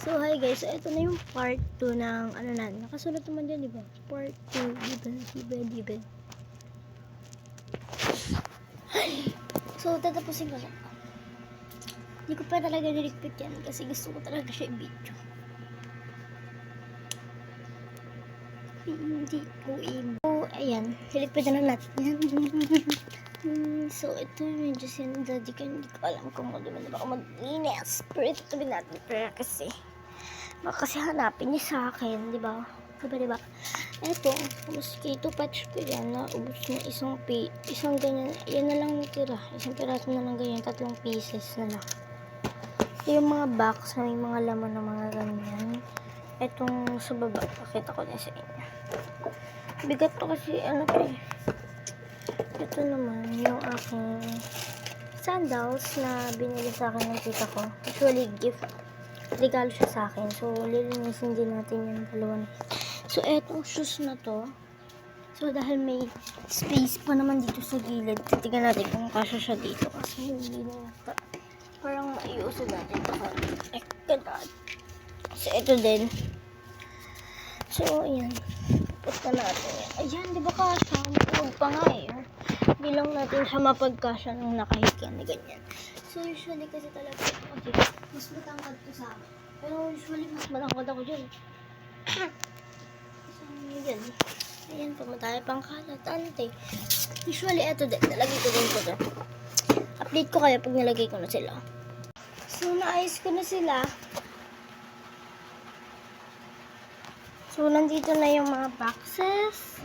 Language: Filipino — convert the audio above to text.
So, hi guys. So, ito na yung part 2 ng ano na. Nakasulat naman dyan, diba? Part 2. Diba? So, tatapusin ko siya. Hindi ko pa talaga niligpit yan kasi gusto ko talaga siya i-video. Hindi ko So, ayan. Niligpit na natin yan. So, ito medyo sinadadi ko. Hindi ko alam kung baka maglinis. Pero ito tabi natin. Pero kasi hanapin niya sa akin, di ba? Diba? Ito, mosquito patch ko yan. Naubos na isang ganyan. Yan na lang natira. Isang piraso na lang ganyan. 3 pieces na lang. Yung mga box na may mga laman na mga ganyan. Itong sa baba, pakita ko na sa inyo. Bigat to kasi, ano pa eh. Ito naman, yung aking sandals na binili sa akin ng tita ko. Usually, regalo siya sa akin. So, lilinisin din natin yung dalawa. So, etong shoes na to. So, dahil may space pa naman dito sa gilid, titigan natin kung kasya siya dito. Kasi hindi na parang maiusod natin ito. God. So, ito din. So, ayan. Punta natin yan. Ayan, di ba kasya? Huwag pa nga eh. Hindi lang natin siya mapagkasya ng nakahiga na ganyan. So, usually kasi talaga, okay, mas matangkad ko sa akin. Pero usually, mas matangkad ako dyan. So, yun. Ayan, pumatay pang kalat. Ante. Usually, eto din. Nalagay ko din ko dyan. Update ko kaya pag nalagay ko na sila. So, naayos ko na sila. So, nandito na yung mga boxes.